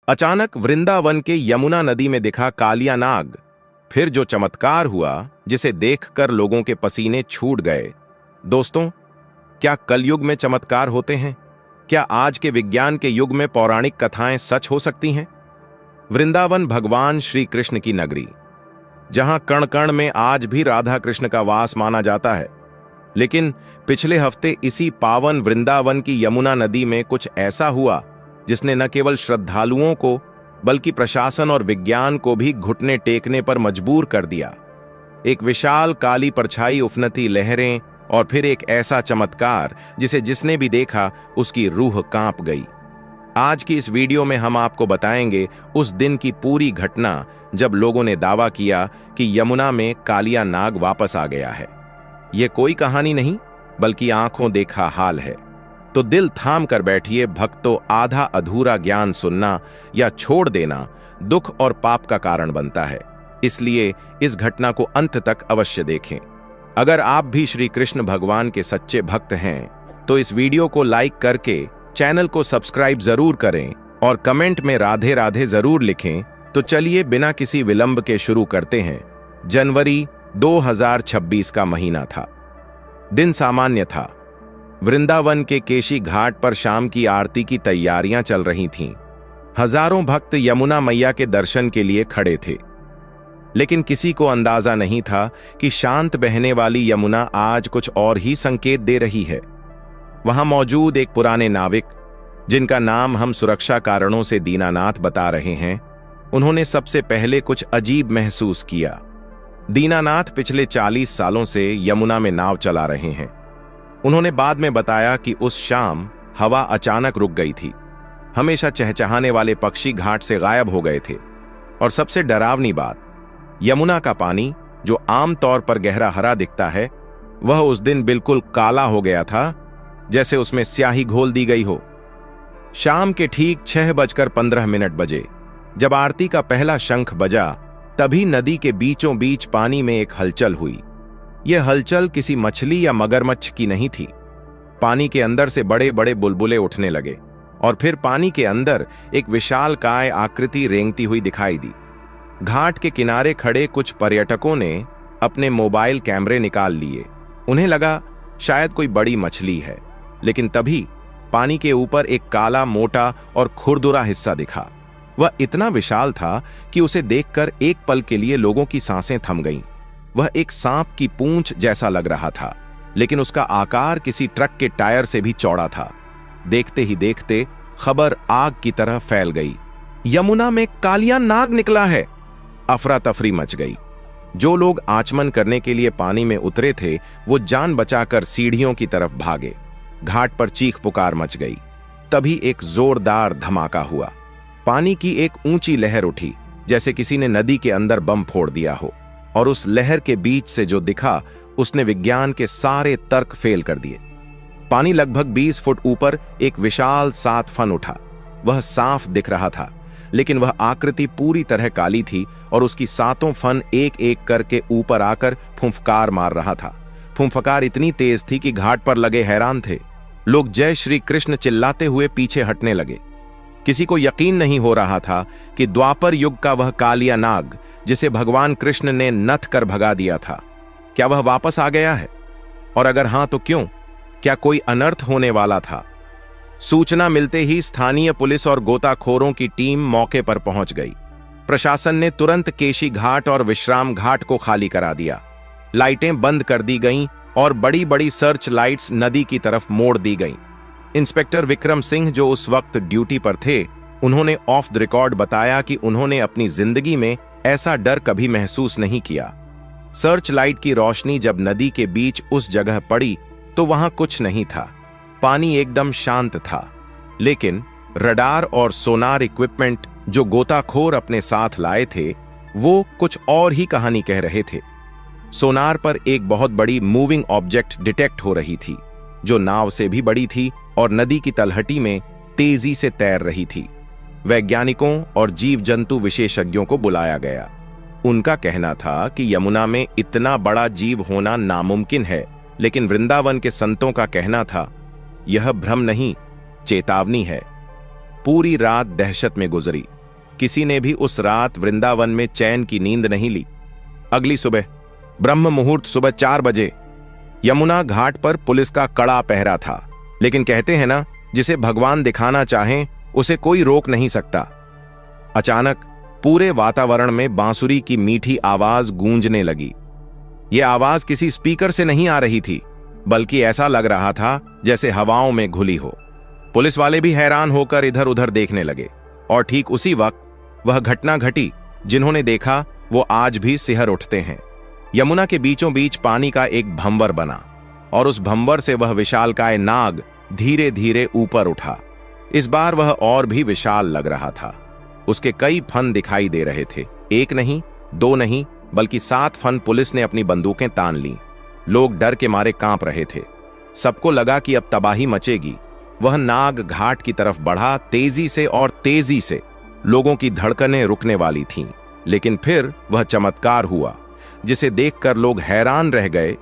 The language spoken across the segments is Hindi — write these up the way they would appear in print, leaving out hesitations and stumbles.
अचानक वृंदावन के यमुना नदी में दिखा कालिया नाग। फिर जो चमत्कार हुआ जिसे देखकर लोगों के पसीने छूट गए। दोस्तों, क्या कलयुग में चमत्कार होते हैं? क्या आज के विज्ञान के युग में पौराणिक कथाएं सच हो सकती हैं? वृंदावन भगवान श्री कृष्ण की नगरी, जहां कण कण में आज भी राधा कृष्ण का वास माना जाता है। लेकिन पिछले हफ्ते इसी पावन वृंदावन की यमुना नदी में कुछ ऐसा हुआ जिसने न केवल श्रद्धालुओं को बल्कि प्रशासन और विज्ञान को भी घुटने टेकने पर मजबूर कर दिया। एक विशाल काली परछाई, उफनती लहरें और फिर एक ऐसा चमत्कार जिसे जिसने भी देखा उसकी रूह कांप गई। आज की इस वीडियो में हम आपको बताएंगे उस दिन की पूरी घटना जब लोगों ने दावा किया कि यमुना में कालिया नाग वापस आ गया है। यह कोई कहानी नहीं बल्कि आंखों देखा हाल है। तो दिल थाम कर बैठिए भक्तों, आधा अधूरा ज्ञान सुनना या छोड़ देना दुख और पाप का कारण बनता है। इसलिए इस घटना को अंत तक अवश्य देखें। अगर आप भी श्री कृष्ण भगवान के सच्चे भक्त हैं तो इस वीडियो को लाइक करके चैनल को सब्सक्राइब जरूर करें और कमेंट में राधे राधे जरूर लिखें। तो चलिए बिना किसी विलंब के शुरू करते हैं। जनवरी 2026 का महीना था। दिन सामान्य था। वृंदावन के केशी घाट पर शाम की आरती की तैयारियां चल रही थीं। हजारों भक्त यमुना मैया के दर्शन के लिए खड़े थे। लेकिन किसी को अंदाजा नहीं था कि शांत बहने वाली यमुना आज कुछ और ही संकेत दे रही है। वहां मौजूद एक पुराने नाविक, जिनका नाम हम सुरक्षा कारणों से दीनानाथ बता रहे हैं, उन्होंने सबसे पहले कुछ अजीब महसूस किया। दीनानाथ पिछले 40 सालों से यमुना में नाव चला रहे हैं। उन्होंने बाद में बताया कि उस शाम हवा अचानक रुक गई थी। हमेशा चहचहाने वाले पक्षी घाट से गायब हो गए थे। और सबसे डरावनी बात, यमुना का पानी जो आमतौर पर गहरा हरा दिखता है, वह उस दिन बिल्कुल काला हो गया था, जैसे उसमें स्याही घोल दी गई हो। शाम के ठीक 6:15 बजे जब आरती का पहला शंख बजा, तभी नदी के बीचों बीच पानी में एक हलचल हुई। यह हलचल किसी मछली या मगरमच्छ की नहीं थी। पानी के अंदर से बड़े बड़े बुलबुले उठने लगे और फिर पानी के अंदर एक विशालकाय आकृति रेंगती हुई दिखाई दी। घाट के किनारे खड़े कुछ पर्यटकों ने अपने मोबाइल कैमरे निकाल लिए। उन्हें लगा शायद कोई बड़ी मछली है। लेकिन तभी पानी के ऊपर एक काला, मोटा और खुरदुरा हिस्सा दिखा। वह इतना विशाल था कि उसे देखकर एक पल के लिए लोगों की सांसें थम गईं। वह एक सांप की पूंछ जैसा लग रहा था, लेकिन उसका आकार किसी ट्रक के टायर से भी चौड़ा था। देखते ही देखते खबर आग की तरह फैल गई। यमुना में कालिया नाग निकला है। अफरा तफरी मच गई। जो लोग आचमन करने के लिए पानी में उतरे थे, वो जान बचाकर सीढ़ियों की तरफ भागे। घाट पर चीख पुकार मच गई। तभी एक जोरदार धमाका हुआ। पानी की एक ऊंची लहर उठी, जैसे किसी ने नदी के अंदर बम फोड़ दिया हो। और उस लहर के बीच से जो दिखा, उसने विज्ञान के सारे तर्क फेल कर दिए। पानी लगभग 20 फुट ऊपर एक विशाल 7 फन उठा। वह साफ दिख रहा था, लेकिन वह आकृति पूरी तरह काली थी और उसकी 7 फन एक एक करके ऊपर आकर फुंफकार मार रहा था। फुंफकार इतनी तेज थी कि घाट पर लगे हैरान थे। लोग जय श्री कृष्ण चिल्लाते हुए पीछे हटने लगे। किसी को यकीन नहीं हो रहा था कि द्वापर युग का वह कालिया नाग, जिसे भगवान कृष्ण ने नथ कर भगा दिया था, क्या वह वापस आ गया है? और अगर हां तो क्यों? क्या कोई अनर्थ होने वाला था? सूचना मिलते ही स्थानीय पुलिस और गोताखोरों की टीम मौके पर पहुंच गई। प्रशासन ने तुरंत केशी घाट और विश्राम घाट को खाली करा दिया। लाइटें बंद कर दी गईं और बड़ी बड़ी सर्च लाइट्स नदी की तरफ मोड़ दी गईं। इंस्पेक्टर विक्रम सिंह, जो उस वक्त ड्यूटी पर थे, उन्होंने ऑफ द रिकॉर्ड बताया कि उन्होंने अपनी जिंदगी में ऐसा डर कभी महसूस नहीं किया। सर्च लाइट की रोशनी जब नदी के बीच उस जगह पड़ी तो वहां कुछ नहीं था। पानी एकदम शांत था। लेकिन रडार और सोनार इक्विपमेंट जो गोताखोर अपने साथ लाए थे, वो कुछ और ही कहानी कह रहे थे। सोनार पर एक बहुत बड़ी मूविंग ऑब्जेक्ट डिटेक्ट हो रही थी, जो नाव से भी बड़ी थी और नदी की तलहटी में तेजी से तैर रही थी। वैज्ञानिकों और जीव जंतु विशेषज्ञों को बुलाया गया। उनका कहना था कि यमुना में इतना बड़ा जीव होना नामुमकिन है, लेकिन वृंदावन के संतों का कहना था यह भ्रम नहीं, चेतावनी है। पूरी रात दहशत में गुजरी। किसी ने भी उस रात वृंदावन में चैन की नींद नहीं ली। अगली सुबह ब्रह्म मुहूर्त सुबह 4 बजे यमुना घाट पर पुलिस का कड़ा पहरा था। लेकिन कहते हैं ना, जिसे भगवान दिखाना चाहें उसे कोई रोक नहीं सकता। अचानक पूरे वातावरण में बांसुरी की मीठी आवाज गूंजने लगी। यह आवाज किसी स्पीकर से नहीं आ रही थी, बल्कि ऐसा लग रहा था जैसे हवाओं में घुली हो। पुलिस वाले भी हैरान होकर इधर उधर देखने लगे और ठीक उसी वक्त वह घटना घटी जिन्होंने देखा वो आज भी सिहर उठते हैं। यमुना के बीचों बीच पानी का एक भंवर बना और उस भंवर से वह विशालकाय नाग धीरे धीरे ऊपर उठा। इस बार वह और भी विशाल लग रहा था। उसके कई फन दिखाई दे रहे थे। 1 नहीं, 2 नहीं, बल्कि 7 फन पुलिस ने अपनी बंदूकें तान लीं। लोग डर के मारे कांप रहे थे। सबको लगा कि अब तबाही मचेगी। वह नाग घाट की तरफ बढ़ा, तेजी से और तेजी से। लोगों की धड़कनें रुकने वाली थीं। लेकिन फिर वह चमत्कार हुआ जिसे देखकर लोग हैरान रह गए।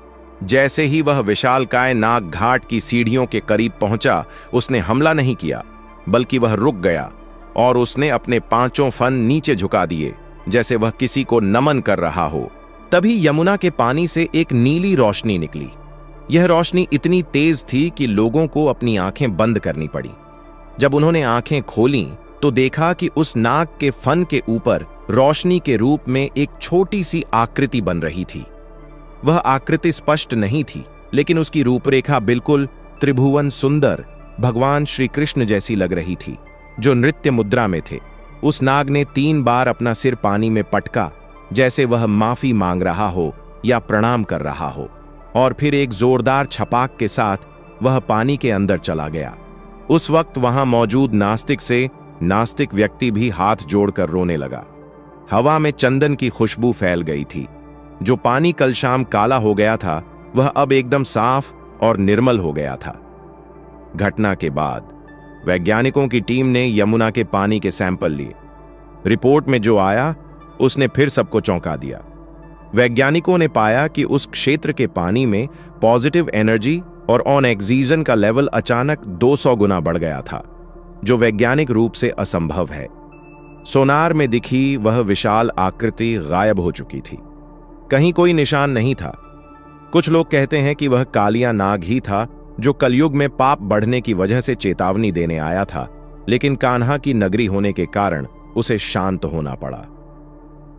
जैसे ही वह विशालकाय नाग घाट की सीढ़ियों के करीब पहुंचा, उसने हमला नहीं किया, बल्कि वह रुक गया और उसने अपने 5 फन नीचे झुका दिए, जैसे वह किसी को नमन कर रहा हो। तभी यमुना के पानी से एक नीली रोशनी निकली। यह रोशनी इतनी तेज थी कि लोगों को अपनी आंखें बंद करनी पड़ी। जब उन्होंने आंखें खोलीं तो देखा कि उस नाग के फन के ऊपर रोशनी के रूप में एक छोटी सी आकृति बन रही थी। वह आकृति स्पष्ट नहीं थी, लेकिन उसकी रूपरेखा बिल्कुल त्रिभुवन सुंदर भगवान श्री कृष्ण जैसी लग रही थी, जो नृत्य मुद्रा में थे। उस नाग ने 3 बार अपना सिर पानी में पटका, जैसे वह माफी मांग रहा हो या प्रणाम कर रहा हो, और फिर एक जोरदार छपाक के साथ वह पानी के अंदर चला गया। उस वक्त वहां मौजूद नास्तिक से नास्तिक व्यक्ति भी हाथ जोड़कर रोने लगा। हवा में चंदन की खुशबू फैल गई थी। जो पानी कल शाम काला हो गया था, वह अब एकदम साफ और निर्मल हो गया था। घटना के बाद वैज्ञानिकों की टीम ने यमुना के पानी के सैंपल लिए। रिपोर्ट में जो आया उसने फिर सबको चौंका दिया। वैज्ञानिकों ने पाया कि उस क्षेत्र के पानी में पॉजिटिव एनर्जी और ऑक्सीजन का लेवल अचानक 200 गुना बढ़ गया था, जो वैज्ञानिक रूप से असंभव है। सोनार में दिखी वह विशाल आकृति गायब हो चुकी थी। कहीं कोई निशान नहीं था। कुछ लोग कहते हैं कि वह कालिया नाग ही था, जो कलयुग में पाप बढ़ने की वजह से चेतावनी देने आया था, लेकिन कान्हा की नगरी होने के कारण उसे शांत होना पड़ा।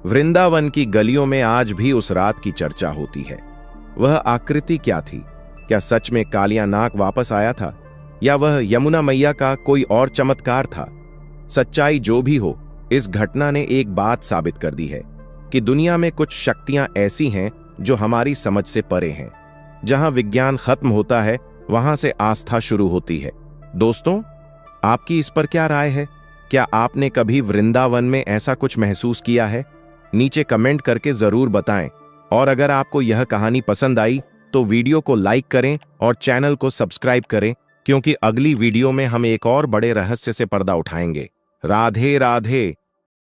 वृंदावन की गलियों में आज भी उस रात की चर्चा होती है। वह आकृति क्या थी? क्या सच में कालिया नाग वापस आया था, या वह यमुना मैया का कोई और चमत्कार था? सच्चाई जो भी हो, इस घटना ने एक बात साबित कर दी है कि दुनिया में कुछ शक्तियां ऐसी हैं जो हमारी समझ से परे हैं। जहां विज्ञान खत्म होता है, वहां से आस्था शुरू होती है। दोस्तों, आपकी इस पर क्या राय है? क्या आपने कभी वृंदावन में ऐसा कुछ महसूस किया है? नीचे कमेंट करके जरूर बताएं। और अगर आपको यह कहानी पसंद आई तो वीडियो को लाइक करें और चैनल को सब्सक्राइब करें, क्योंकि अगली वीडियो में हम एक और बड़े रहस्य से पर्दा उठाएंगे। राधे राधे।